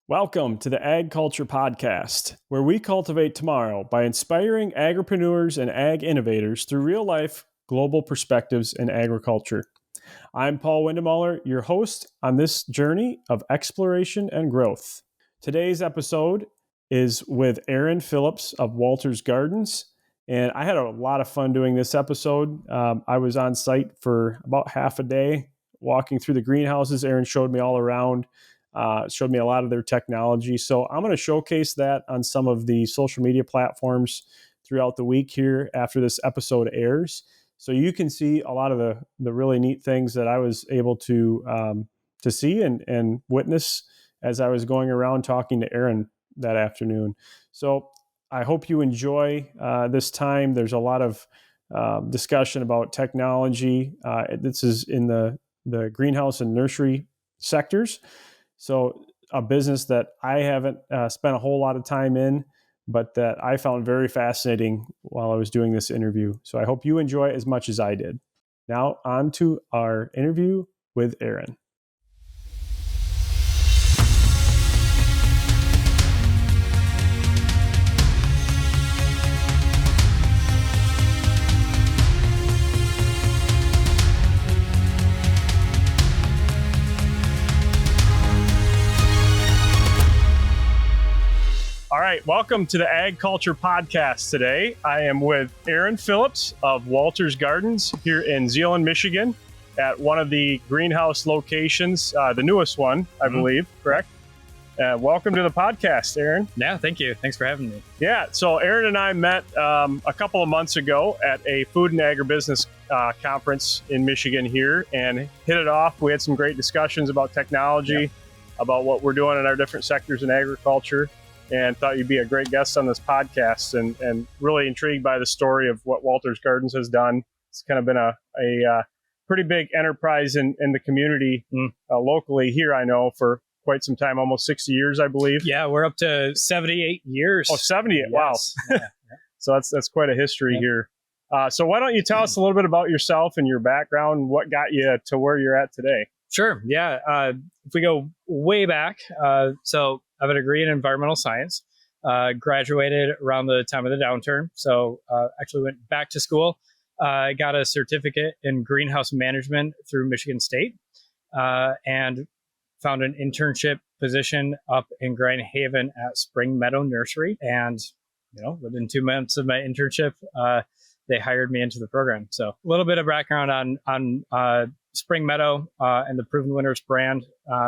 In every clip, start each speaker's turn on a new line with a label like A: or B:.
A: Welcome to the Ag Culture Podcast, where we cultivate tomorrow by inspiring agripreneurs and ag innovators through real-life global perspectives in agriculture. I'm Paul Windemuller, your host on this journey of exploration and growth. Today's episode is with Aren Phillips of Walter's Gardens, and I had a lot of fun doing this episode. I was on site for about half a day, walking through the greenhouses. Aren showed me all around. Showed me a lot of their technology. So I'm going to showcase that on some of the social media platforms throughout the week here after this episode airs. So you can see a lot of the really neat things that I was able to see and witness as I was going around talking to Aren that afternoon. So I hope you enjoy this time. There's a lot of discussion about technology. This is in the greenhouse and nursery sectors. So a business that I haven't spent a whole lot of time in, but that I found very fascinating while I was doing this interview. So I hope you enjoy it as much as I did. Now on to our interview with Aren. All right, welcome to the Ag Culture Podcast today. I am with Aren Phillips of Walter's Gardens here in Zeeland, Michigan, at one of the greenhouse locations, the newest one, I believe, correct? Welcome to the podcast, Aren.
B: Yeah, thank you. Thanks for having me.
A: Yeah, so Aren and I met a couple of months ago at a food and agribusiness conference in Michigan here and hit it off. We had some great discussions about technology, about what we're doing in our different sectors in agriculture, and thought you'd be a great guest on this podcast, and really intrigued by the story of what Walter's Gardens has done. It's kind of been a pretty big enterprise in the community locally here, I know, for quite some time, almost 60 years, I believe.
B: Yeah, we're up to 78 years.
A: Oh, 78, yes. Wow.
B: Yeah.
A: So that's quite a history here. So why don't you tell us a little bit about yourself and your background, what got you to where you're at today?
B: Sure, yeah. If we go way back, so I have a degree in environmental science, graduated around the time of the downturn. So actually went back to school, got a certificate in greenhouse management through Michigan State, and found an internship position up in Grand Haven at Spring Meadow Nursery. And, within 2 months of my internship, they hired me into the program. So a little bit of background on Spring Meadow and the Proven Winners brand.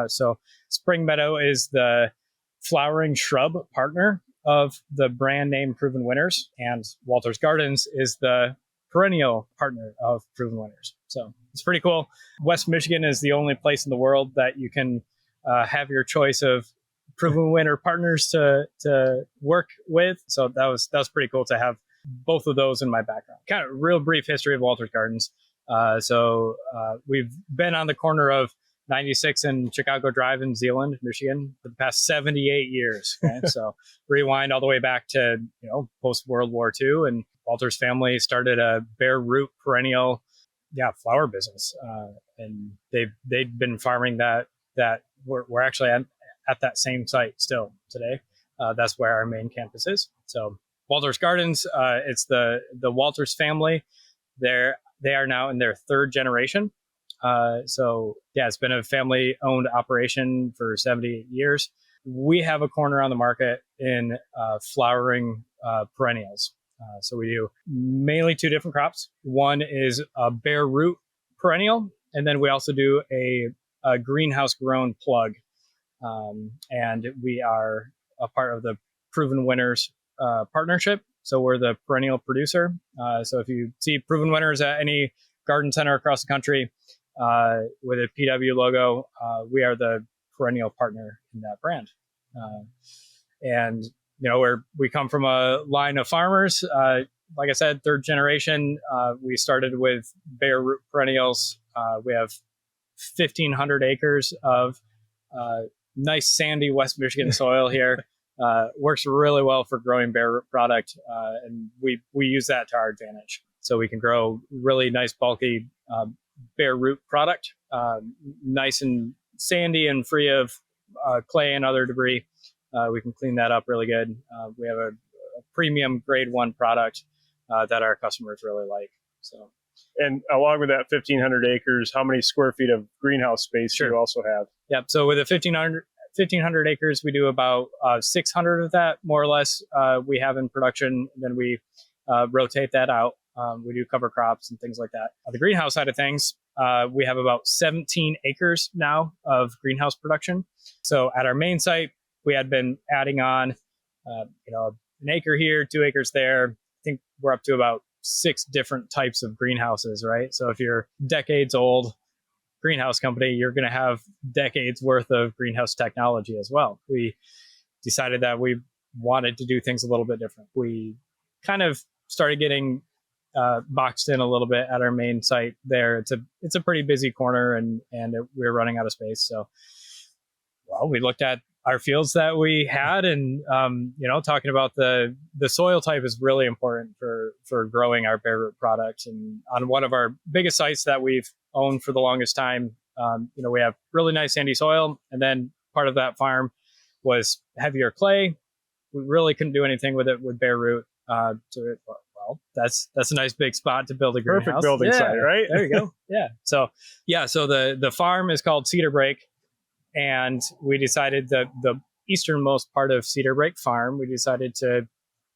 B: So Spring Meadow is the flowering shrub partner of the brand name Proven Winners, and Walter's Gardens is the perennial partner of Proven Winners. So it's pretty cool. West Michigan is the only place in the world that you can have your choice of Proven Winner partners to work with. So that was pretty cool to have both of those in my background. Kind of real brief history of Walter's Gardens. So we've been on the corner of 96 and Chicago Drive in Zeeland, Michigan for the past 78 years. Okay? So rewind all the way back to, post World War II, and Walter's family started a bare root perennial, flower business. And they'd been farming that we're actually at that same site still today. That's where our main campus is. So Walter's Gardens, it's the Walters family. They are now in their third generation. It's been a family-owned operation for 78 years. We have a corner on the market in flowering perennials. So we do mainly two different crops. One is a bare root perennial, and then we also do a greenhouse-grown plug. And we are a part of the Proven Winners partnership. So we're the perennial producer. So if you see Proven Winners at any garden center across the country, with a PW logo, we are the perennial partner in that brand. And, we come from a line of farmers. Like I said, third generation, we started with bare root perennials. We have 1,500 acres of nice sandy West Michigan soil here. Works really well for growing bare root product. And we use that to our advantage. So we can grow really nice, bulky, bare root product, nice and sandy and free of clay and other debris, we can clean that up really good. We have a premium grade 1 product that our customers really like. So,
A: and along with that 1,500 acres, how many square feet of greenhouse space do you also have?
B: Yep. So with the 1,500 acres, we do about 600 of that, more or less, we have in production. Then we rotate that out. We do cover crops and things like that. On the greenhouse side of things, we have about 17 acres now of greenhouse production. So at our main site, we had been adding on, an acre here, 2 acres there. I think we're up to about 6 different types of greenhouses, right? So if you're decades old greenhouse company, you're going to have decades worth of greenhouse technology as well. We decided that we wanted to do things a little bit different. We kind of started getting boxed in a little bit at our main site there. It's a pretty busy corner, and we're running out of space. So, well, we looked at our fields that we had, and talking about the soil type is really important for growing our bare root product. And on one of our biggest sites that we've owned for the longest time, we have really nice sandy soil, and then part of that farm was heavier clay. We really couldn't do anything with it with bare root. Well, that's a nice big spot to build a greenhouse.
A: Perfect building site, right?
B: There you go. Yeah. So the farm is called Cedar Break. And we decided that the easternmost part of Cedar Break Farm, we decided to,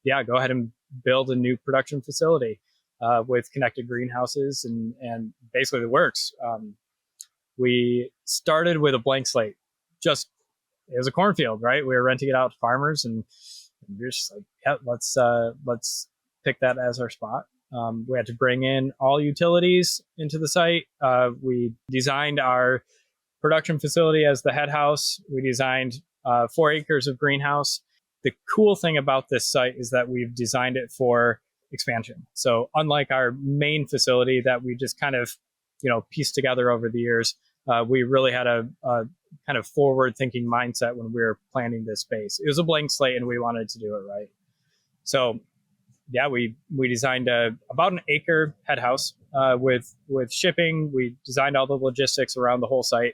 B: go ahead and build a new production facility with connected greenhouses and basically the works. We started with a blank slate. It was a cornfield, right? We were renting it out to farmers, and we were just like, let's pick that as our spot. We had to bring in all utilities into the site. We designed our production facility as the head house. We designed 4 acres of greenhouse. The cool thing about this site is that we've designed it for expansion. So unlike our main facility that we just kind of, pieced together over the years, we really had a kind of forward-thinking mindset when we were planning this space. It was a blank slate, and we wanted to do it right. So, we designed about an acre head house with shipping. We designed all the logistics around the whole site.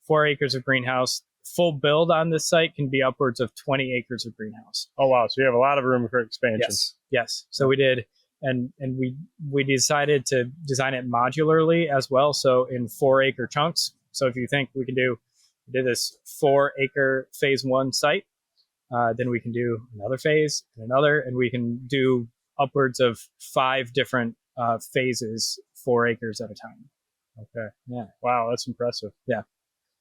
B: 4 acres of greenhouse. Full build on this site can be upwards of 20 acres of greenhouse.
A: Oh, wow. So you have a lot of room for expansion.
B: Yes. So we did. And we decided to design it modularly as well. So in 4 acre chunks. So if you think we did this 4 acre phase 1 site, then we can do another phase and another, and we can do upwards of 5 different phases, 4 acres at a time.
A: Okay.
B: Yeah.
A: Wow. That's impressive.
B: Yeah.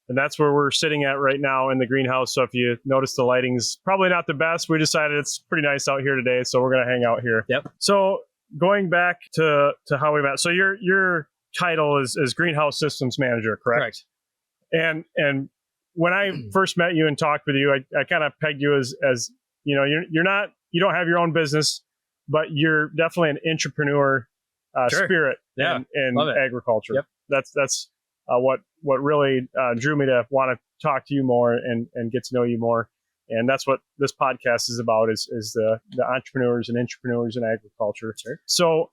A: And that's where we're sitting at right now in the greenhouse. So if you notice, the lighting's probably not the best. We decided it's pretty nice out here today, so we're going to hang out here.
B: Yep.
A: So going back to how we met. So your title is Greenhouse Systems Manager, correct?
B: Correct.
A: And when I first met you and talked with you, I kind of pegged you as you don't have your own business, but you're definitely an entrepreneur spirit in agriculture.
B: Yep.
A: That's what really drew me to want to talk to you more and get to know you more. And that's what this podcast is about, is the entrepreneurs and intrapreneurs in agriculture.
B: Sure.
A: So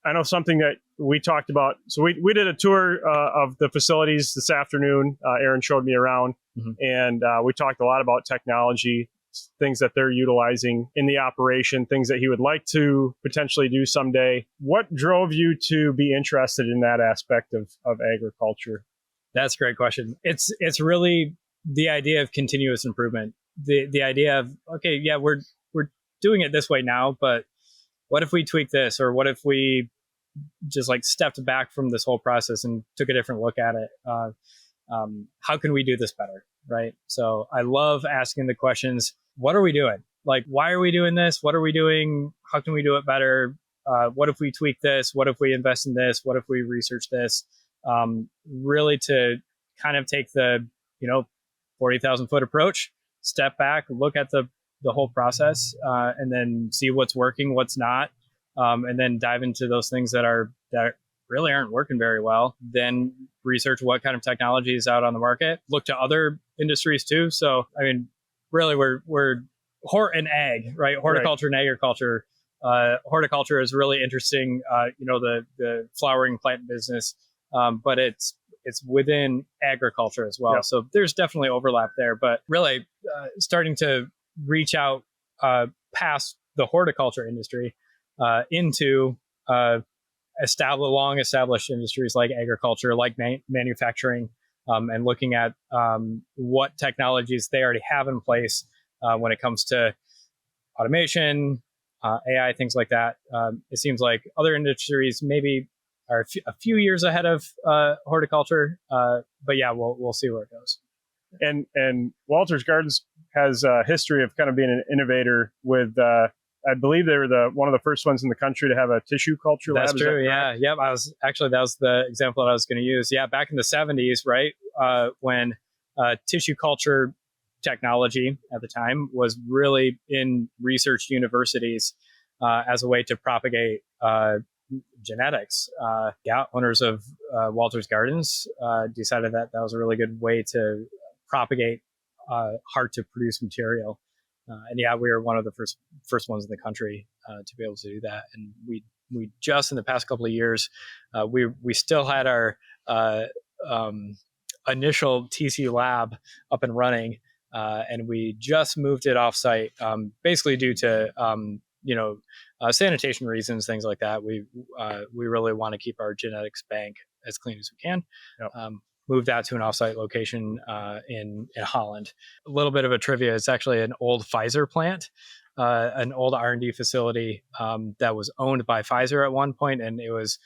A: I know something that we talked about. So we did a tour of the facilities this afternoon. Aren showed me around, and we talked a lot about technology, things that they're utilizing in the operation, things that he would like to potentially do someday. What drove you to be interested in that aspect of agriculture?
B: That's a great question. It's really the idea of continuous improvement. The idea of, okay, yeah, we're doing it this way now, but what if we tweak this, or what if we just stepped back from this whole process and took a different look at it? How can we do this better? Right. So I love asking the questions. What are we doing? Why are we doing this? What are we doing? How can we do it better? What if we tweak this? What if we invest in this? What if we research this? Really to kind of take the, 40,000 foot approach, step back, look at the whole process, and then see what's working, what's not. And then dive into those things that really aren't working very well. Then research what kind of technology is out on the market. Look to other industries too. So, I mean, really, we're hort and ag, right? Horticulture and agriculture. Horticulture is really interesting. The flowering plant business, but it's it's within agriculture as well.
A: Yep.
B: So there's definitely overlap there, but really starting to reach out past the horticulture industry into long established industries like agriculture, like manufacturing, and looking at what technologies they already have in place when it comes to automation, AI, things like that. It seems like other industries maybe are a few years ahead of horticulture, but yeah, we'll see where it goes.
A: And Walter's Gardens has a history of kind of being an innovator with. I believe they were one of the first ones in the country to have a tissue culture lab.
B: That's true. Yeah. Yep. That was the example that I was going to use. Yeah. Back in the 70s, right? When tissue culture technology at the time was really in research universities as a way to propagate genetics. Owners of Walter's Gardens decided that was a really good way to propagate hard to produce material. And yeah, we were one of the first ones in the country to be able to do that. And we just in the past couple of years, we still had our initial TC lab up and running, and we just moved it offsite, basically due to sanitation reasons, things like that. We really want to keep our genetics bank as clean as we can.
A: Yep.
B: Moved that to an offsite location in Holland. A little bit of a trivia: it's actually an old Pfizer plant, an old R&D facility that was owned by Pfizer at one point, and it was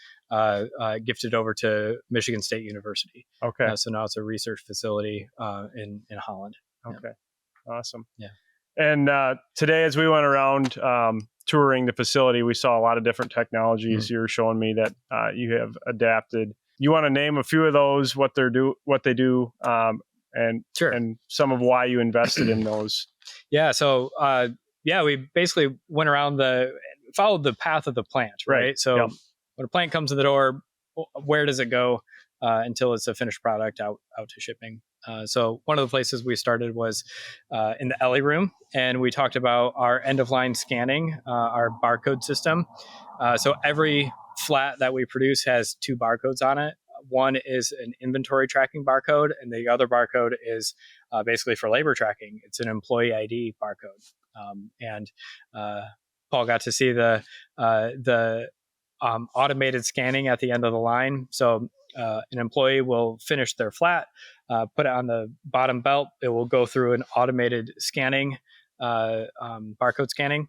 B: gifted over to Michigan State University.
A: Okay.
B: So now it's a research facility in Holland.
A: Okay. Yeah. Awesome.
B: Yeah.
A: And today, as we went around touring the facility, we saw a lot of different technologies. Mm-hmm. You were showing me that you have adapted. You want to name a few of those, what they do, and
B: sure.
A: And some of why you invested in those.
B: Yeah. So we basically went around followed the path of the plant, right? So
A: yep.
B: When a plant comes in the door, where does it go until it's a finished product out to shipping? So one of the places we started was in the Ellie room, and we talked about our end-of-line scanning, our barcode system. So every flat that we produce has two barcodes on it. One is an inventory tracking barcode, and the other barcode is basically for labor tracking. It's an employee ID barcode. And Paul got to see the automated scanning at the end of the line. So an employee will finish their flat, put it on the bottom belt. It will go through an automated scanning, barcode scanning,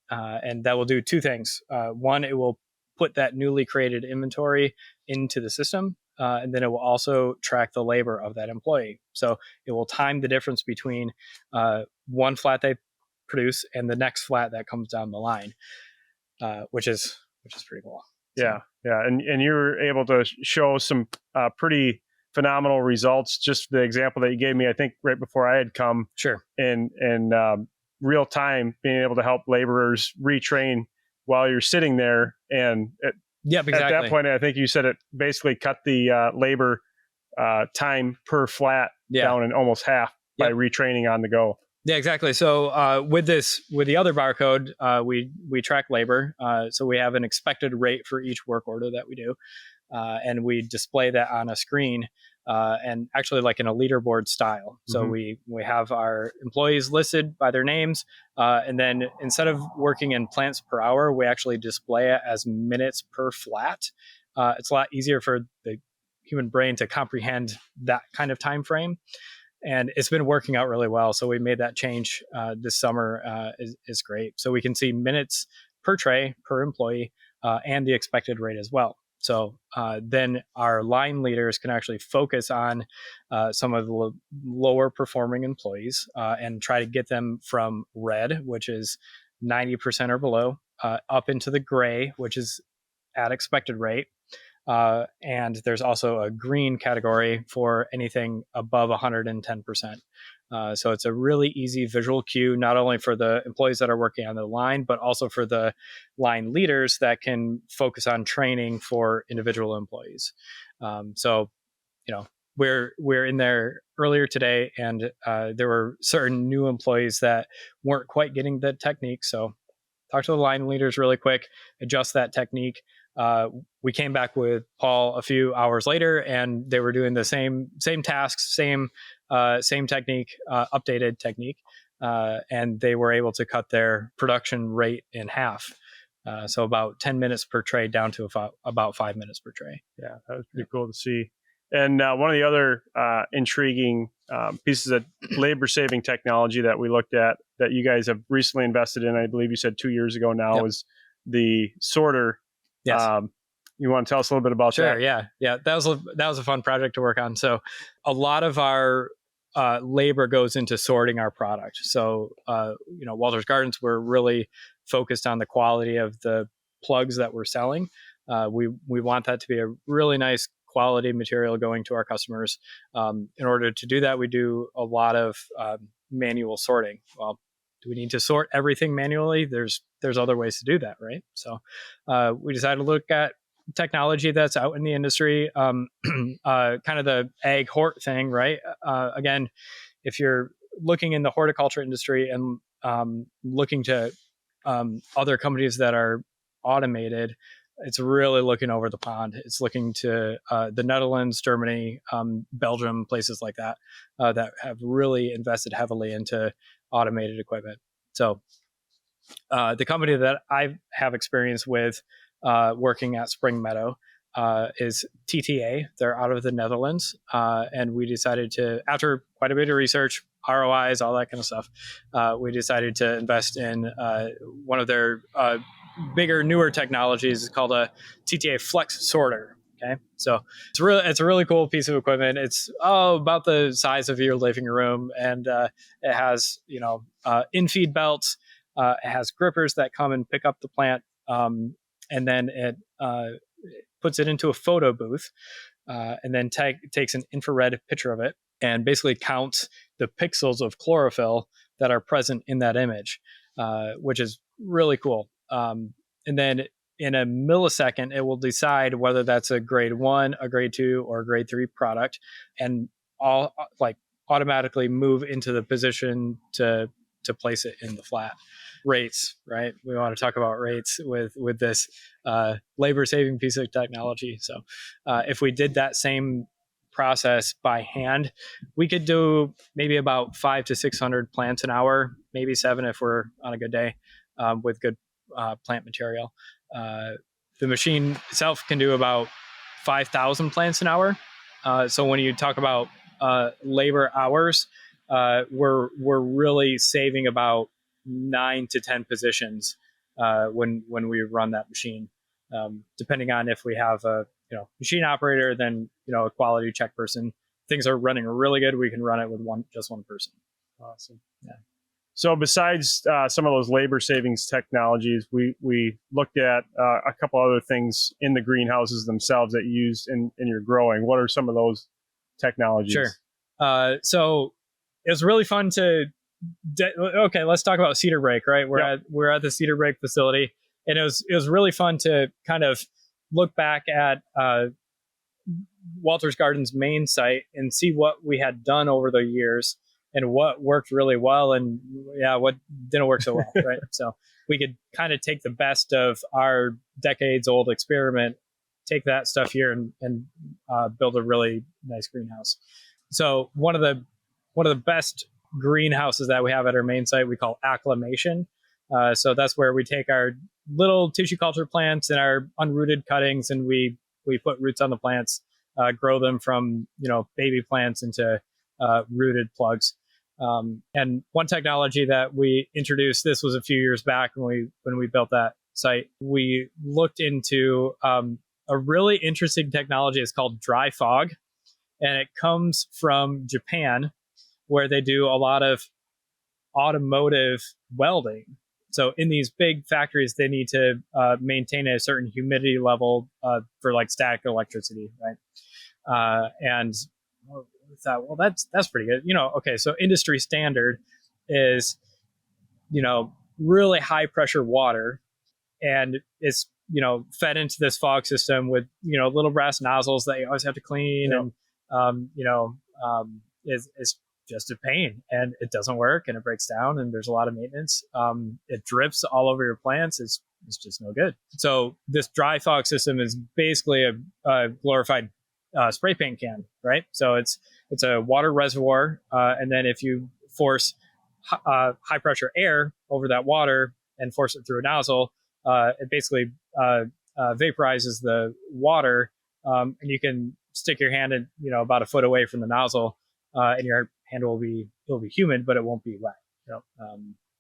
B: and that will do two things. One, it will put that newly created inventory into the system, and then it will also track the labor of that employee. So it will time the difference between one flat they produce and the next flat that comes down the line, which is pretty cool.
A: Yeah, yeah, and you were able to show some pretty phenomenal results. Just the example that you gave me, I think, right before I had come.
B: Sure.
A: In real time, being able to help laborers retrain while you're sitting there, and
B: exactly.
A: At that point, I think you said it basically cut the labor time per flat down in almost half by retraining on the go.
B: Yeah, exactly. So with the other barcode, we track labor. So we have an expected rate for each work order that we do, and we display that on a screen, and actually like in a leaderboard style. So we have our employees listed by their names, and then instead of working in plants per hour, we actually display it as minutes per flat. It's a lot easier for the human brain to comprehend that kind of time frame. And it's been working out really well. So we made that change this summer. Is great. So we can see minutes per tray per employee and the expected rate as well. So then our line leaders can actually focus on some of the lower performing employees and try to get them from red, which is 90% or below, up into the gray, which is at expected rate. And there's also a green category for anything above 110%. So it's a really easy visual cue, not only for the employees that are working on the line, but also for the line leaders that can focus on training for individual employees. So, we're in there earlier today, and there were certain new employees that weren't quite getting the technique. So talk to the line leaders really quick, adjust that technique. we came back with Paul a few hours later, and they were doing the same tasks, same technique, updated technique, and they were able to cut their production rate in half. So about 10 minutes per tray down to about 5 minutes per tray.
A: Yeah, that was pretty cool to see. And one of the other intriguing pieces of labor-saving technology that we looked at that you guys have recently invested in, I believe you said 2 years ago now, is the sorter.
B: Yes.
A: You want to tell us a little bit about that?
B: Sure. Yeah. That was a fun project to work on. So a lot of our labor goes into sorting our product. So Walter's Gardens, we're really focused on the quality of the plugs that we're selling. We want that to be a really nice quality material going to our customers. In order to do that, we do a lot of manual sorting. Well, do we need to sort everything manually? There's other ways to do that, right? So we decided to look at technology that's out in the industry, kind of the ag hort thing, right? Again, if you're looking in the horticulture industry and looking to other companies that are automated, it's really looking over the pond. It's looking to the Netherlands, Germany, Belgium, places like that, that have really invested heavily into automated equipment. So the company that I have experience with working at Spring Meadow is TTA. They're out of the Netherlands. And we decided to, after quite a bit of research, ROIs, all that kind of stuff, we decided to invest in one of their bigger, newer technologies. It's called a TTA Flex Sorter. Okay, so it's a really cool piece of equipment. It's about the size of your living room, and it has in-feed belts. It has grippers that come and pick up the plant, and then it puts it into a photo booth, and then takes an infrared picture of it and basically counts the pixels of chlorophyll that are present in that image, which is really cool. And then in a millisecond, it will decide whether that's a grade 1, a grade 2, or a grade 3 product, and all automatically move into the position to place it in the flat. Rates, right? We want to talk about rates with this labor saving piece of technology. So if we did that same process by hand, we could do maybe about 500 to 600 plants an hour, maybe 7 if we're on a good day, with good plant material. The machine itself can do about 5,000 plants an hour. So when you talk about labor hours, we're really saving about 9 to 10 positions when we run that machine, depending on if we have a machine operator, then a quality check person. Things are running really good. We can run it with just one person.
A: Awesome. Yeah. So besides some of those labor savings technologies, we looked at a couple other things in the greenhouses themselves that you use in your growing. What are some of those technologies?
B: Sure. So it was really fun to. Okay, let's talk about Cedar Break. Right, we're at the Cedar Break facility, and it was really fun to kind of look back at Walter's Gardens main site and see what we had done over the years and what worked really well and what didn't work so well. Right, so we could kind of take the best of our decades old experiment, take that stuff here and build a really nice greenhouse. So one of the best greenhouses that we have at our main site we call acclimation. So that's where we take our little tissue culture plants and our unrooted cuttings, and we put roots on the plants, grow them from baby plants into rooted plugs. And one technology that we introduced, this was a few years back when we built that site, we looked into a really interesting technology. It's called dry fog, and it comes from Japan, where they do a lot of automotive welding. So in these big factories, they need to maintain a certain humidity level for static electricity, right? And we thought, well, that's pretty good. Okay, so industry standard is, really high pressure water, and it's, fed into this fog system with, little brass nozzles that you always have to clean, and it's just a pain, and it doesn't work, and it breaks down, and there's a lot of maintenance. It drips all over your plants. It's no good. So this dry fog system is basically a glorified spray paint can, right? So it's a water reservoir, and then if you force high pressure air over that water and force it through a nozzle, it basically vaporizes the water, and you can stick your hand in, about a foot away from the nozzle, and your hand will be humid, but it won't be wet.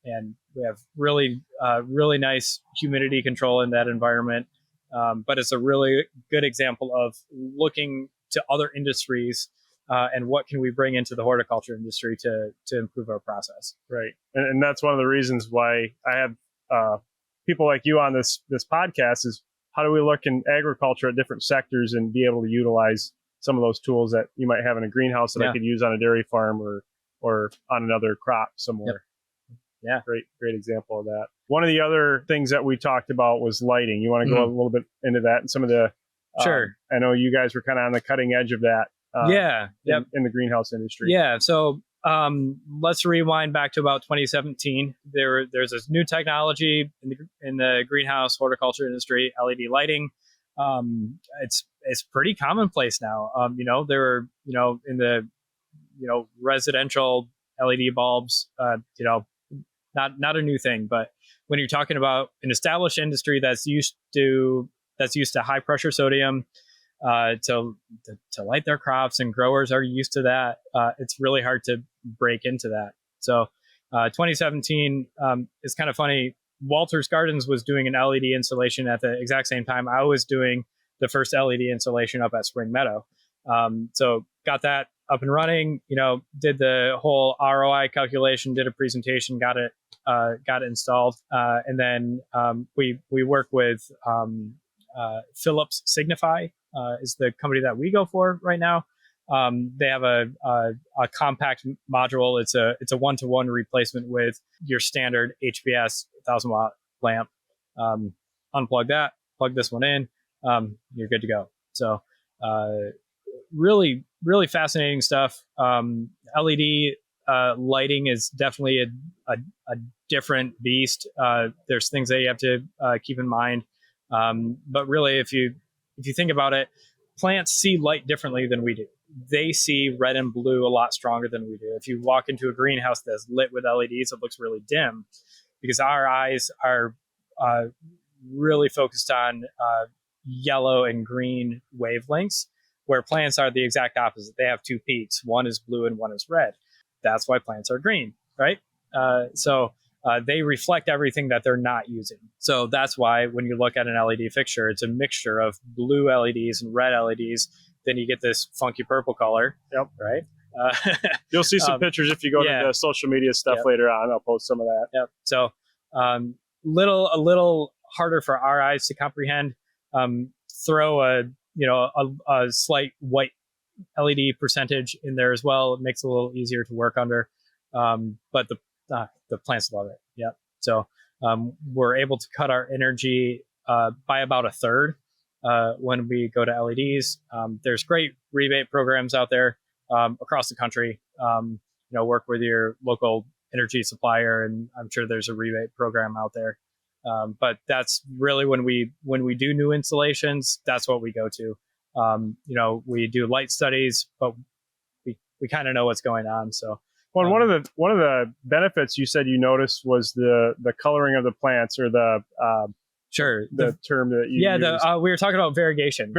B: And we have really nice humidity control in that environment. But it's a really good example of looking to other industries and what can we bring into the horticulture industry to improve our process.
A: Right. And that's one of the reasons why I have people like you on this podcast is how do we look in agriculture at different sectors and be able to utilize some of those tools that you might have in a greenhouse that I could use on a dairy farm or on another crop somewhere.
B: Yep. Yeah.
A: Great example of that. One of the other things that we talked about was lighting. You want to go a little bit into that and some of the,
B: sure.
A: I know you guys were kind of on the cutting edge of that. In the greenhouse industry.
B: Yeah. So let's rewind back to about 2017. There's this new technology in the greenhouse horticulture industry, LED lighting. It's pretty commonplace now. There are, in the, residential LED bulbs, not a new thing, but when you're talking about an established industry that's used to high pressure sodium to light their crops, and growers are used to that, it's really hard to break into that. So 2017 is kind of funny. Walter's Gardens was doing an LED installation at the exact same time I was doing the first LED installation up at Spring Meadow. So got that up and running, did the whole ROI calculation, did a presentation, got it installed. And then we work with Phillips Signify is the company that we go for right now. They have a compact module. It's a 1-to-1 replacement with your standard HPS 1000-watt lamp. Unplug that, plug this one in, you're good to go. So really, really fascinating stuff. LED lighting is definitely a different beast. There's things that you have to keep in mind. But really, if you think about it, plants see light differently than we do. They see red and blue a lot stronger than we do. If you walk into a greenhouse that's lit with LEDs, it looks really dim because our eyes are really focused on yellow and green wavelengths, where plants are the exact opposite. They have two peaks. One is blue and one is red. That's why plants are green, right? So they reflect everything that they're not using. So that's why when you look at an LED fixture, it's a mixture of blue LEDs and red LEDs. Then you get this funky purple color.
A: Yep.
B: Right.
A: You'll see some pictures if you go to the social media stuff later on. I'll post some of that.
B: Yep. So a little harder for our eyes to comprehend. Throw a slight white LED percentage in there as well. It makes it a little easier to work under. But the plants love it. Yep. So we're able to cut our energy by about a third when we go to LEDs. There's great rebate programs out there across the country. Work with your local energy supplier, and I'm sure there's a rebate program out there. But that's really when we do new installations, that's what we go to. We do light studies, but we kind of know what's going on. So,
A: well, one of the benefits you said you noticed was the coloring of the plants, or the term that you used.
B: We were talking about variegation.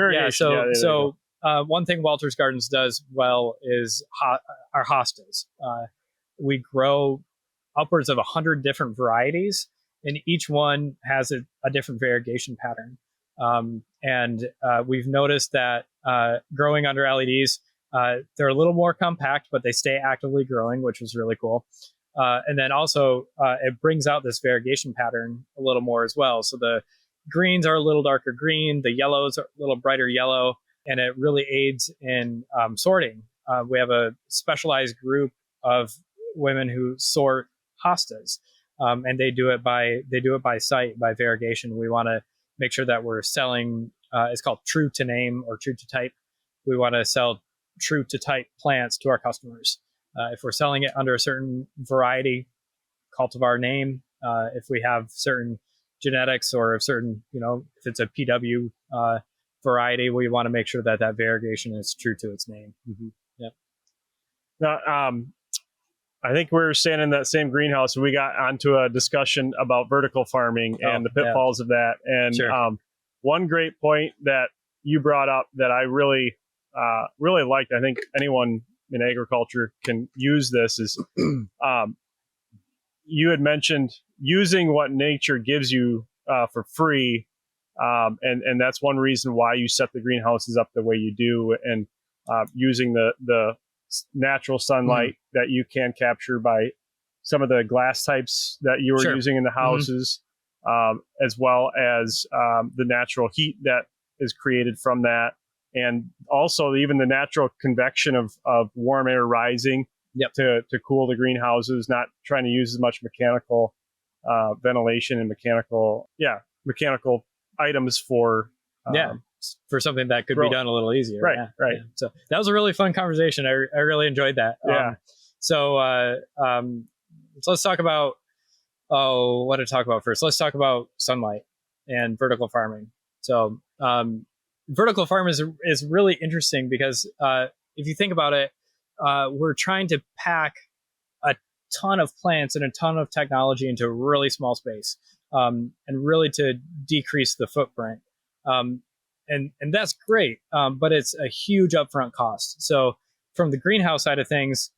B: So one thing Walter's Gardens does well is our hostas. We grow upwards of 100 different varieties, and each one has a different variegation pattern. And we've noticed that growing under LEDs, they're a little more compact, but they stay actively growing, which was really cool. And then also it brings out this variegation pattern a little more as well. So the greens are a little darker green, the yellows are a little brighter yellow, and it really aids in sorting. We have a specialized group of women who sort hostas, and they do it by site, by variegation. We want to make sure that we're selling. It's called true to name or true to type. We want to sell true to type plants to our customers. If we're selling it under a certain variety cultivar name, if we have certain genetics or a certain, if it's a PW variety, we want to make sure that variegation is true to its name.
A: Mm-hmm.
B: Yep.
A: Now, I think we were staying in that same greenhouse, and we got onto a discussion about vertical farming and the pitfalls of that. And
B: Sure.
A: One great point that you brought up that I really liked, I think anyone in agriculture can use this, is you had mentioned using what nature gives you for free. And that's one reason why you set the greenhouses up the way you do, and using the natural sunlight that you can capture by some of the glass types that you were using in the houses, as well as the natural heat that is created from that. And also even the natural convection of warm air rising to cool the greenhouses, not trying to use as much mechanical ventilation and mechanical items for
B: something that could be done a little easier.
A: Right.
B: Yeah. So that was a really fun conversation. I really enjoyed that.
A: Yeah.
B: So let's talk about what to talk about first. Let's talk about sunlight and vertical farming. So vertical farm is really interesting because if you think about it, we're trying to pack a ton of plants and a ton of technology into a really small space, and really to decrease the footprint. And that's great, but it's a huge upfront cost. So from the greenhouse side of things,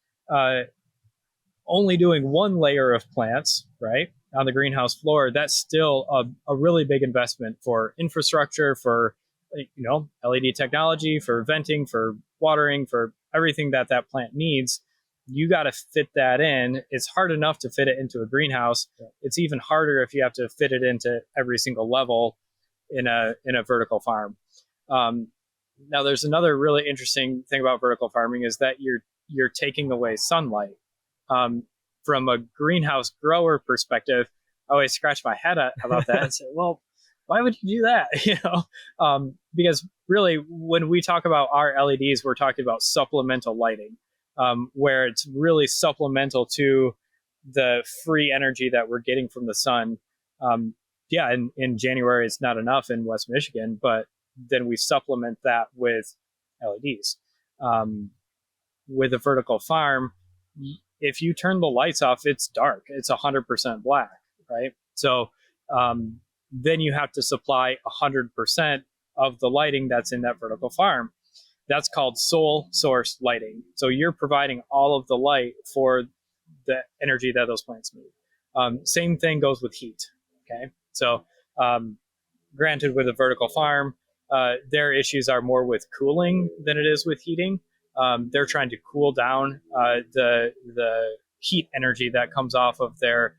B: only doing one layer of plants, right, on the greenhouse floor, that's still a really big investment for infrastructure, for LED technology, for venting, for watering, for everything that plant needs. You got to fit that in. It's hard enough to fit it into a greenhouse. It's even harder if you have to fit it into every single level in a vertical farm. Now, there's another really interesting thing about vertical farming is that you're taking away sunlight. From a greenhouse grower perspective, I always scratch my head about that and say, well, why would you do that? Because really, when we talk about our LEDs, we're talking about supplemental lighting, where it's really supplemental to the free energy that we're getting from the sun. In January, it's not enough in West Michigan, but then we supplement that with LEDs. With a vertical farm, if you turn the lights off, it's dark. It's 100% black, right? So then you have to supply 100% of the lighting that's in that vertical farm. That's called sole source lighting. So you're providing all of the light for the energy that those plants need. Same thing goes with heat. Okay, so granted, with a vertical farm, their issues are more with cooling than it is with heating. They're trying to cool down the heat energy that comes off of their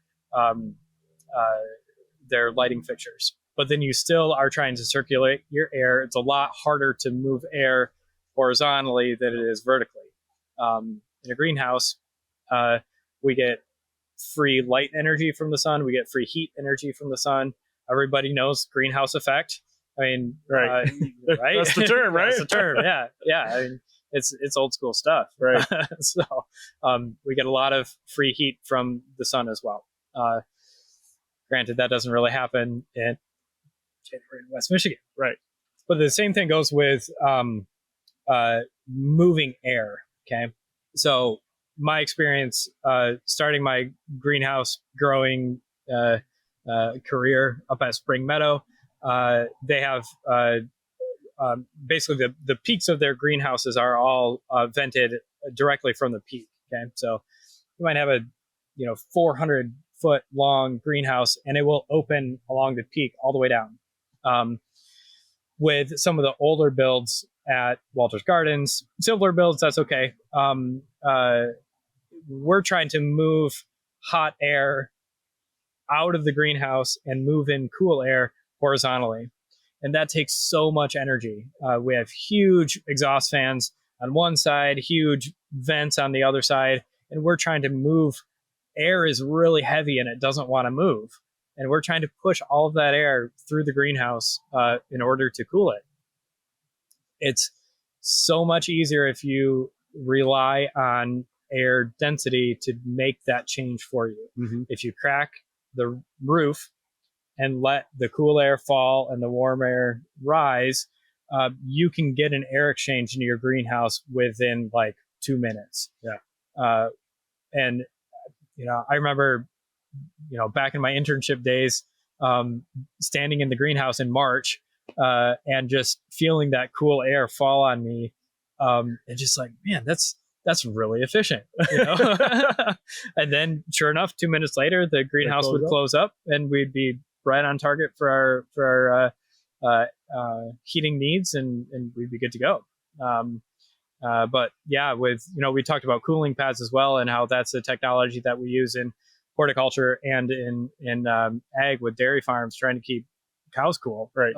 B: lighting fixtures. But then you still are trying to circulate your air. It's a lot harder to move air horizontally than it is vertically. In a greenhouse, we get free light energy from the sun. We get free heat energy from the sun. Everybody knows greenhouse effect. I mean,
A: right? That's the term, right?
B: That's the term. Yeah. I mean, it's old school stuff,
A: right?
B: So we get a lot of free heat from the sun as well. Granted, that doesn't really happen in West Michigan,
A: right?
B: But the same thing goes with moving air. Okay, so my experience starting my greenhouse growing career up at Spring Meadow, they have basically the peaks of their greenhouses are all vented directly from the peak. Okay, so you might have a 400-foot long greenhouse, and it will open along the peak all the way down. With some of the older builds at Walter's Gardens, simpler builds, that's okay. We're trying to move hot air out of the greenhouse and move in cool air horizontally. And that takes so much energy. We have huge exhaust fans on one side, huge vents on the other side, and we're trying to move. Air is really heavy and it doesn't want to move. And we're trying to push all of that air through the greenhouse in order to cool it. It's so much easier if you rely on air density to make that change for you.
A: Mm-hmm.
B: If you crack the roof and let the cool air fall and the warm air rise, you can get an air exchange in your greenhouse within like 2 minutes.
A: Yeah.
B: And I remember, back in my internship days, standing in the greenhouse in March, and just feeling that cool air fall on me, and just like, man, that's really efficient, And then, sure enough, 2 minutes later, the greenhouse would close up, and we'd be right on target for our heating needs, and we'd be good to go. But yeah, we talked about cooling pads as well, and how that's a technology that we use in horticulture and in ag with dairy farms, trying to keep cows cool.
A: Right.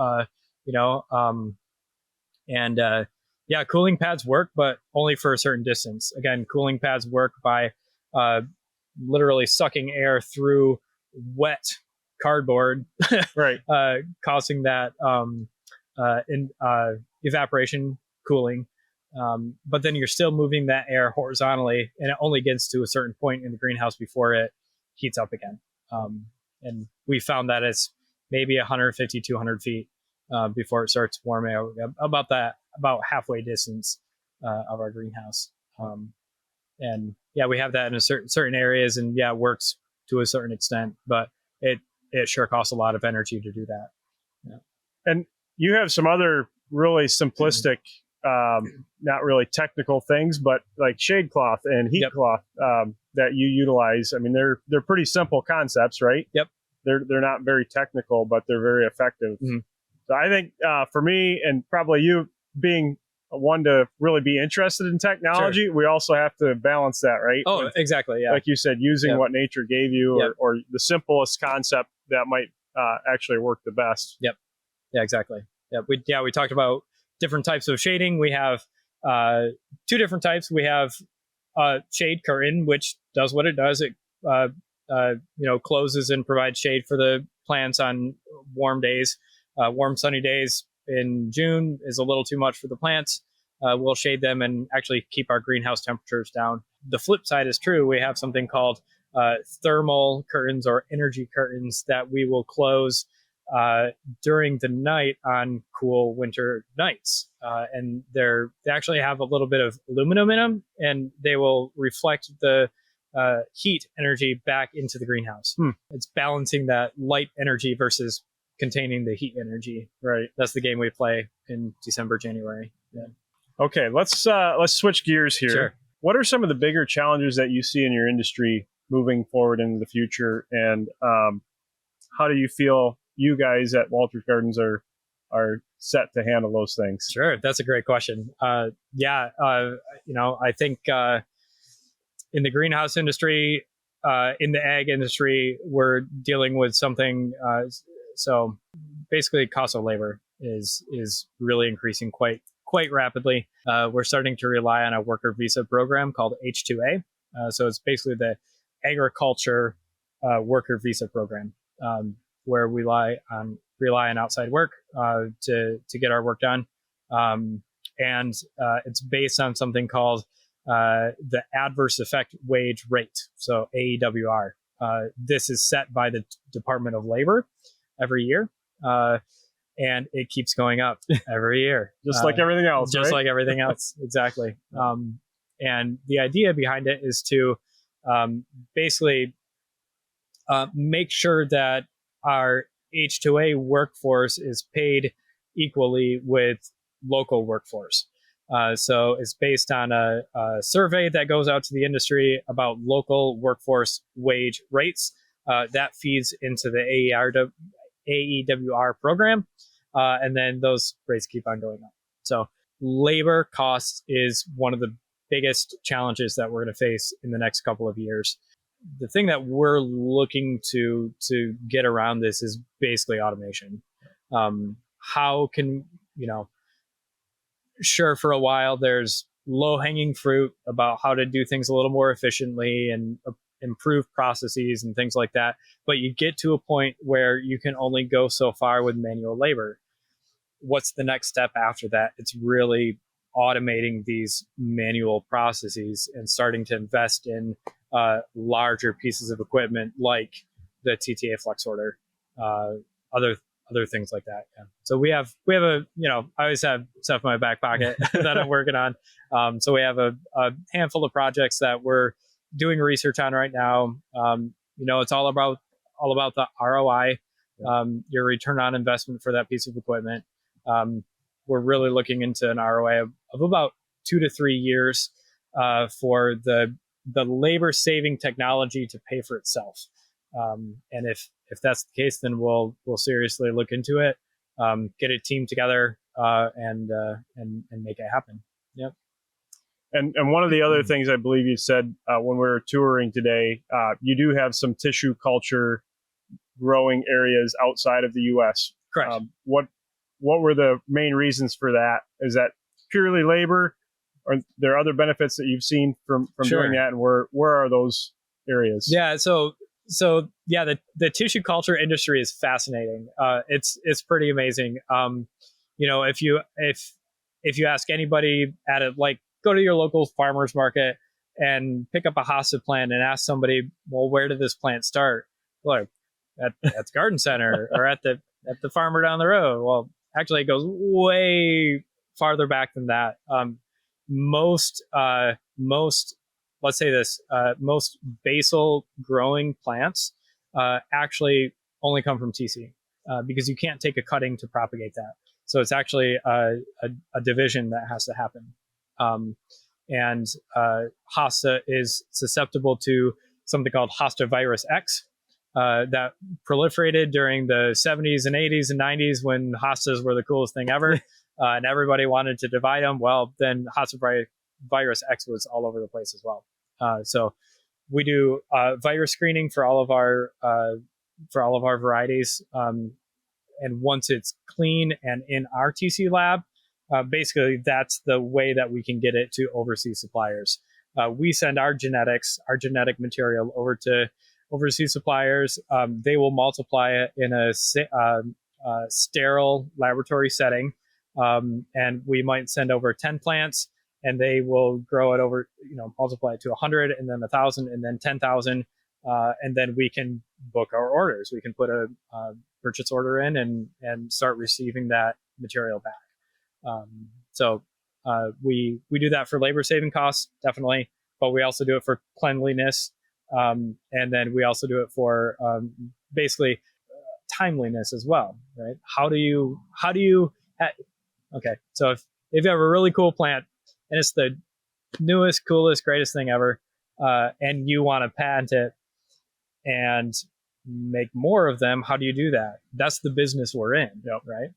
B: Yeah, cooling pads work, but only for a certain distance. Again, cooling pads work by literally sucking air through wet cardboard,
A: Right.
B: causing that evaporation cooling. But then you're still moving that air horizontally, and it only gets to a certain point in the greenhouse before it heats up again. And we found that it's maybe 150, 200 feet before it starts warming out, about halfway distance of our greenhouse. And yeah, we have that in certain areas, and yeah, it works to a certain extent, but it sure costs a lot of energy to do that. Yeah.
A: And you have some other really simplistic, not really technical things, but like shade cloth and heat cloth that you utilize. I mean, they're pretty simple concepts, right?
B: Yep.
A: They're not very technical, but they're very effective.
B: Mm-hmm.
A: So I think for me, and probably you being one to really be interested in technology,
B: Sure.
A: we also have to balance that, right?
B: Oh, exactly. Yeah.
A: Like you said, using what nature gave you, or the simplest concept that might actually work the best.
B: Yep. Yeah, exactly. We talked about different types of shading. We have two different types. We have shade curtain, which does what it does. It closes and provides shade for the plants on warm days. Warm, sunny days in June is a little too much for the plants. We'll shade them and actually keep our greenhouse temperatures down. The flip side is true. We have something called thermal curtains or energy curtains that we will close during the night on cool winter nights. And they actually have a little bit of aluminum in them, and they will reflect the heat energy back into the greenhouse. It's balancing that light energy versus containing the heat energy.
A: Right.
B: That's the game we play in December, January. Yeah.
A: Okay, let's switch gears here.
B: Sure.
A: What are some of the bigger challenges that you see in your industry moving forward into the future, and how do you feel you guys at Walters Gardens are set to handle those things?
B: Sure, that's a great question. I think in the greenhouse industry, in the ag industry, we're dealing with something. So basically, cost of labor is really increasing quite rapidly. We're starting to rely on a worker visa program called H-2A. So it's basically the agriculture worker visa program, where we rely on outside work to get our work done. And it's based on something called the adverse effect wage rate, so AEWR. This is set by the Department of Labor every year, and it keeps going up every year.
A: Just like everything else,
B: Just
A: right?
B: like everything else, exactly. And the idea behind it is to basically make sure that our H-2A workforce is paid equally with local workforce. So it's based on a survey that goes out to the industry about local workforce wage rates. That feeds into the AEWR program, and then those rates keep on going up. So labor costs is one of the biggest challenges that we're going to face in the next couple of years. The thing that we're looking to get around this is basically automation. How can, sure, for a while there's low-hanging fruit about how to do things a little more efficiently and improve processes and things like that. But you get to a point where you can only go so far with manual labor. What's the next step after that? It's really automating these manual processes and starting to invest in larger pieces of equipment like the TTA flex sorter. other things like that. Yeah. So we have a, I always have stuff in my back pocket that I'm working on. So we have a handful of projects that we're doing research on right now. It's all about the ROI, your return on investment for that piece of equipment. We're really looking into an ROI of about 2 to 3 years for the labor saving technology to pay for itself. And if that's the case, then we'll seriously look into it, get a team together, and make it happen. Yep.
A: And one of the other things I believe you said when we were touring today, you do have some tissue culture growing areas outside of the U.S.
B: Correct.
A: What were the main reasons for that? Is that purely labor, or are there other benefits that you've seen from
B: Sure.
A: doing that? And where are those areas?
B: Yeah. So yeah, the tissue culture industry is fascinating. It's pretty amazing. If you ask anybody at it, like go to your local farmer's market and pick up a hosta plant and ask somebody, well, where did this plant start? Like at the garden center or at the farmer down the road. Well, actually, it goes way farther back than that. Most let's say this, most basal growing plants actually only come from TC because you can't take a cutting to propagate that. So it's actually a division that has to happen. And hosta is susceptible to something called hosta virus X that proliferated during the 70s and 80s and 90s when hostas were the coolest thing ever. And everybody wanted to divide them. Well, then hosta virus X was all over the place as well. So we do virus screening for all of our varieties. And once it's clean and in our TC lab, basically that's the way that we can get it to overseas suppliers. We send our genetic material over to overseas suppliers. They will multiply it in a sterile laboratory setting. And we might send over 10 plants and they will grow it over, multiply it to 100 and then 1,000 and then 10,000. And then we can book our orders. We can put a purchase order in and start receiving that material back. So we do that for labor saving costs, definitely, but we also do it for cleanliness. And then we also do it for basically timeliness as well, right? How do you okay, so if you have a really cool plant and it's the newest, coolest, greatest thing ever, and you want to patent it and make more of them, how do you do that? That's the business we're in, right?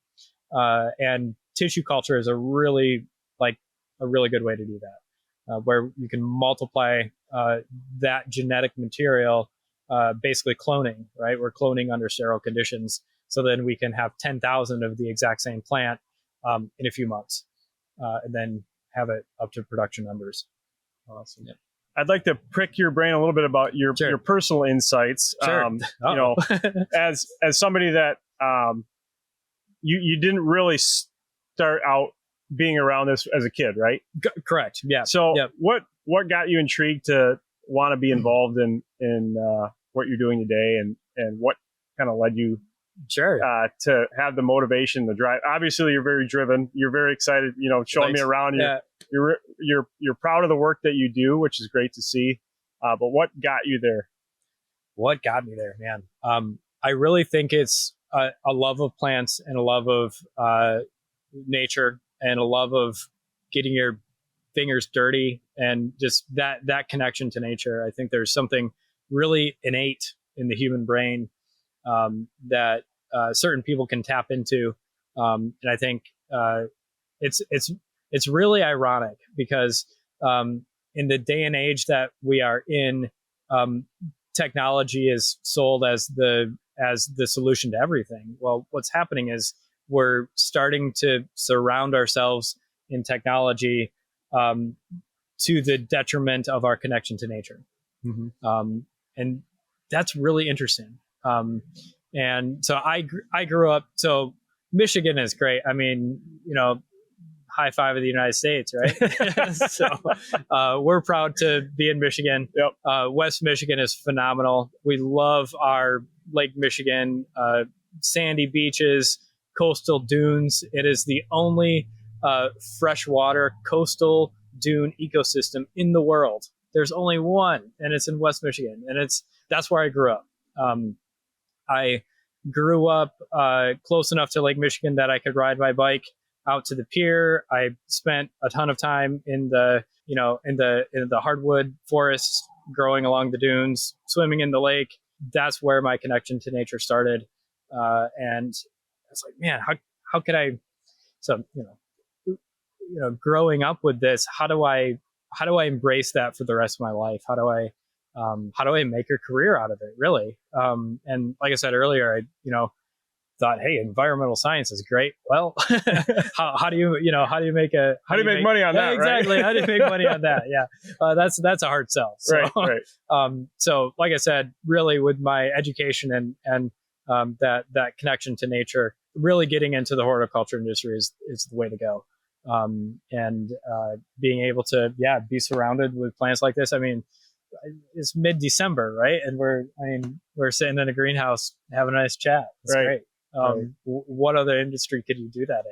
B: And tissue culture is a really good way to do that, where you can multiply that genetic material, basically cloning, right? We're cloning under sterile conditions, so then we can have 10,000 of the exact same plant in a few months, and then have it up to production numbers.
A: Awesome. Yeah. I'd like to prick your brain a little bit about your personal insights.
B: Sure.
A: As somebody that you didn't really start out being around this as a kid, right?
B: Correct. Yeah.
A: So what got you intrigued to want to be involved in what you're doing today, and what kind of led you to have the motivation, the drive? Obviously, you're very driven. You're very excited. Showing me around. You're proud of the work that you do, which is great to see. But what got you there?
B: What got me there, man? I really think it's a love of plants and a love of nature and a love of getting your fingers dirty and just that connection to nature. I think there's something really innate in the human brain that certain people can tap into, and I think it's really ironic because in the day and age that we are in, technology is sold as the solution to everything. Well, what's happening is we're starting to surround ourselves in technology to the detriment of our connection to nature. Mm-hmm. And that's really interesting. And so I grew up, so Michigan is great. I mean, high five of the United States, right? So we're proud to be in Michigan. Yep. West Michigan is phenomenal. We love our Lake Michigan, sandy beaches, coastal dunes. It is the only freshwater coastal dune ecosystem in the world. There's only one, and it's in West Michigan, and that's where I grew up. I grew up close enough to Lake Michigan that I could ride my bike out to the pier. I spent a ton of time in the hardwood forests, growing along the dunes, swimming in the lake. That's where my connection to nature started. And I was like, man, how could I? So growing up with this, how do I embrace that for the rest of my life? How do I make a career out of it, really? And like I said earlier, I thought, hey, environmental science is great. Well, how do you make
A: money on that?
B: Exactly.
A: Right?
B: How do you make money on that? Yeah, that's a hard sell. So,
A: right.
B: So like I said, really with my education and that connection to nature, really getting into the horticulture industry is the way to go. And being able to be surrounded with plants like this. I mean, it's mid-December, right? And we're sitting in a greenhouse having a nice chat. It's great. What other industry could you do that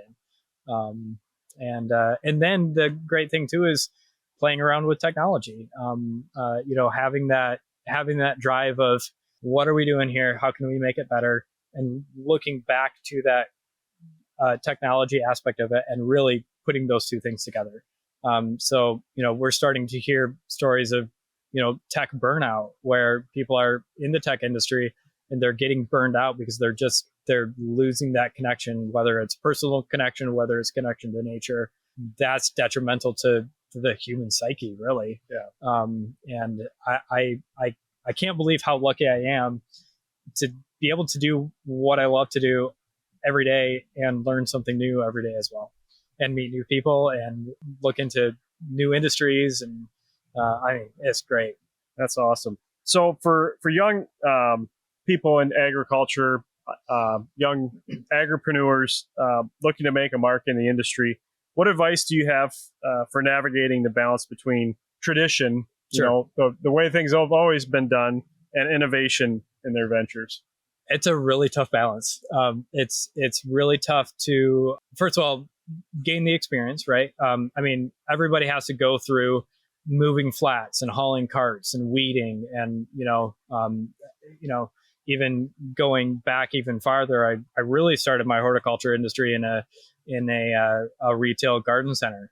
B: in? And then the great thing too is playing around with technology. Having that drive of what are we doing here? How can we make it better? And looking back to that technology aspect of it and really putting those two things together. So we're starting to hear stories of tech burnout, where people are in the tech industry and they're getting burned out because they're losing that connection, whether it's personal connection, whether it's connection to nature. That's detrimental to the human psyche, really.
A: Yeah.
B: And I can't believe how lucky I am to be able to do what I love to do every day and learn something new every day as well, and meet new people and look into new industries. And it's great.
A: That's awesome. So for young people in agriculture, young agripreneurs looking to make a mark in the industry, what advice do you have for navigating the balance between tradition,
B: Sure.
A: The way things have always been done, and innovation in their ventures?
B: It's a really tough balance. It's really tough to, first of all, gain the experience, right? I mean, everybody has to go through moving flats and hauling carts and weeding, and even going back even farther, I really started my horticulture industry in a retail garden center.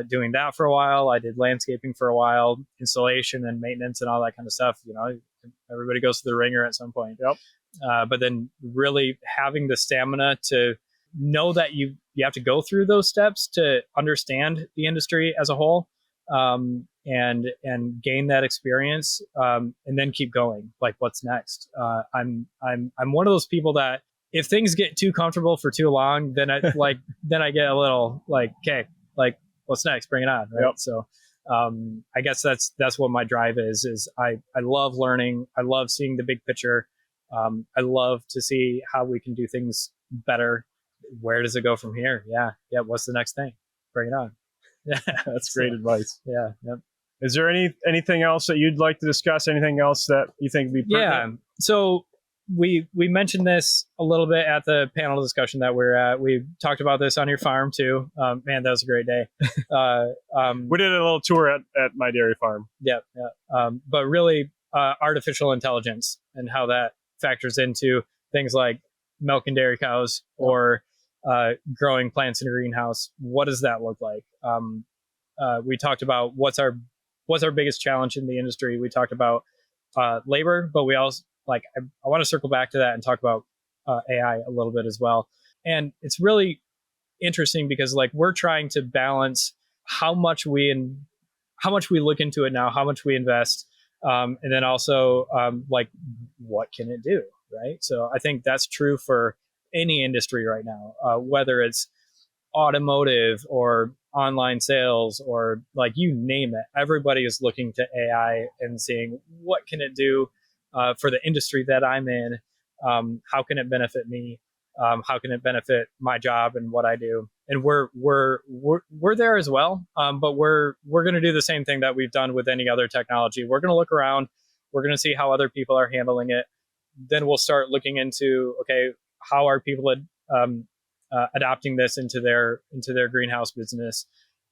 B: Doing that for a while. I did landscaping for a while, installation and maintenance and all that kind of stuff. Everybody goes through the ringer at some point.
A: Yep.
B: But then really having the stamina to know that you have to go through those steps to understand the industry as a whole, and gain that experience, and then keep going. Like, what's next? I'm one of those people that if things get too comfortable for too long, then I get a little like, okay, like, what's next? Bring it on, right?
A: Yep.
B: So I guess that's what my drive is I love learning. I love seeing the big picture. I love to see how we can do things better. Where does it go from here? Yeah. What's the next thing? Bring it on.
A: Yeah, that's great advice.
B: Yeah. Yep.
A: Is there anything else that you'd like to discuss? Anything else that you think would be pertinent?
B: Yeah. So we mentioned this a little bit at the panel discussion that we're at. We talked about this on your farm too. Man, that was a great day.
A: We did a little tour at my dairy farm.
B: Yeah. But really, artificial intelligence and how that factors into things like milk and dairy cows, or growing plants in a greenhouse. What does that look like? We talked about what's our biggest challenge in the industry. We talked about labor, but we also I want to circle back to that and talk about AI a little bit as well. And it's really interesting because we're trying to balance how much we look into it now, how much we invest, and then also what can it do, right? So I think that's true for any industry right now, whether it's automotive or online sales or you name it. Everybody is looking to AI and seeing what can it do for the industry that I'm in. How can it benefit me? How can it benefit my job and what I do? And we're there as well. But we're going to do the same thing that we've done with any other technology. We're going to look around. We're going to see how other people are handling it. then we'll start looking into, okay, how are people adopting this into their greenhouse business,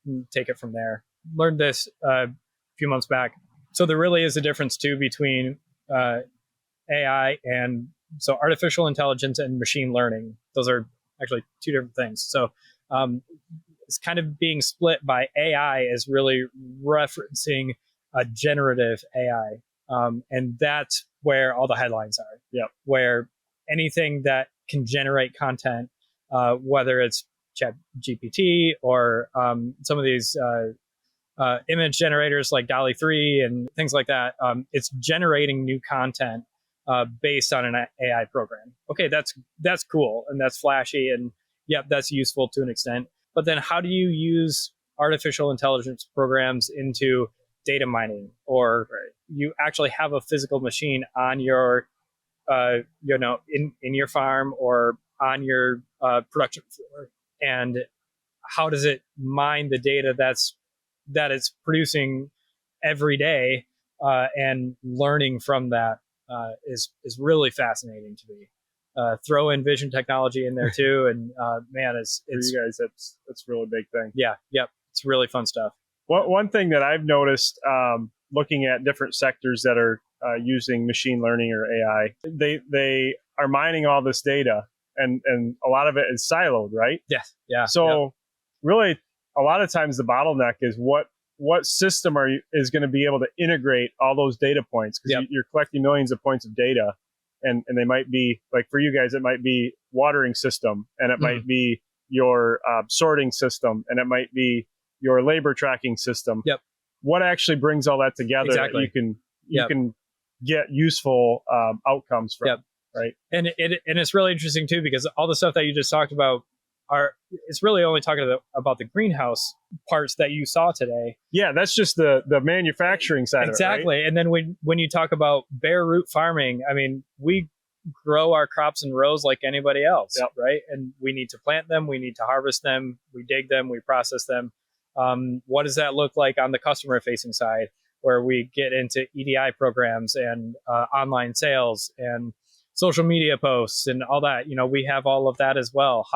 B: and take it from there. Learned this a few months back. So there really is a difference too between AI and so artificial intelligence and machine learning. Those are actually two different things. So it's kind of being split by AI is really referencing a generative AI. And that's where all the headlines are.
A: Yep.
B: Where anything that can generate content, whether it's Chat GPT or some of these image generators like Dolly 3 and things like that, it's generating new content based on an AI program. Okay, that's cool and that's flashy and yep, that's useful to an extent. But then how do you use artificial intelligence programs into data mining, or you actually have a physical machine on your, in your farm or on your production floor, and how does it mine the data that it's producing every day, and learning from that is really fascinating to me. Throw in vision technology in there too, and man, it's
A: for you guys, that's a really big thing.
B: Yeah, yep, it's really fun stuff.
A: One thing that I've noticed, looking at different sectors that are using machine learning or AI, they are mining all this data, and a lot of it is siloed, right?
B: Yes, yeah.
A: So really, a lot of times the bottleneck is what system is going to be able to integrate all those data points, because you're collecting millions of points of data, and they might be, like for you guys, it might be watering system, and it might be your sorting system, and it might be your labor tracking system.
B: Yep.
A: What actually brings all that together
B: exactly.
A: that you can get useful outcomes from, right?
B: And it's really interesting too, because all the stuff that you just talked about it's really only talking about the greenhouse parts that you saw today.
A: Yeah, that's just the manufacturing side
B: exactly.
A: of it, right?
B: And then when you talk about bare root farming, I mean, we grow our crops in rows like anybody else, right? And we need to plant them, we need to harvest them, we dig them, we process them. What does that look like on the customer facing side, where we get into EDI programs and online sales and social media posts and all that? We have all of that as well.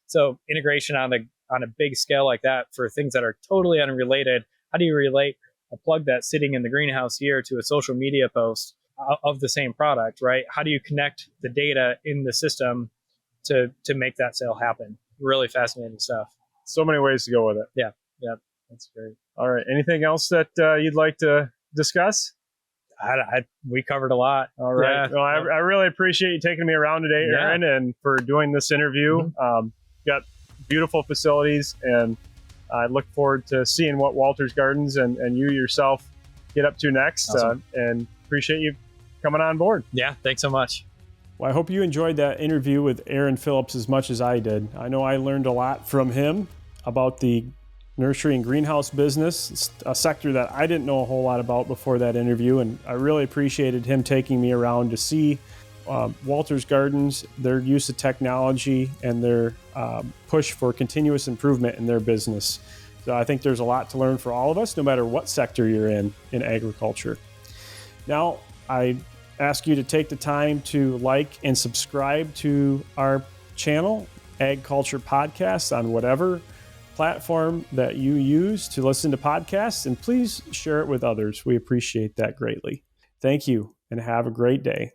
B: So integration on a big scale like that for things that are totally unrelated. How do you relate a plug that's sitting in the greenhouse here to a social media post of the same product, right? How do you connect the data in the system to make that sale happen? Really fascinating stuff.
A: So many ways to go with it.
B: Yeah, that's great.
A: All right. Anything else that you'd like to discuss?
B: We covered a lot.
A: All right.
B: Yeah.
A: Well, I really appreciate you taking me around today, Aren, and for doing this interview. Got beautiful facilities, and I look forward to seeing what Walter's Gardens and you yourself get up to next.
B: Awesome.
A: And appreciate you coming on board.
B: Yeah, thanks so much.
A: Well, I hope you enjoyed that interview with Aren Phillips as much as I did. I know I learned a lot from him about the nursery and greenhouse business. It's a sector that I didn't know a whole lot about before that interview, and I really appreciated him taking me around to see Walter's Gardens, their use of technology, and their push for continuous improvement in their business. So I think there's a lot to learn for all of us, no matter what sector you're in agriculture. Now, I ask you to take the time to like and subscribe to our channel, Ag Culture Podcast, on whatever platform that you use to listen to podcasts, and please share it with others. We appreciate that greatly. Thank you, and have a great day.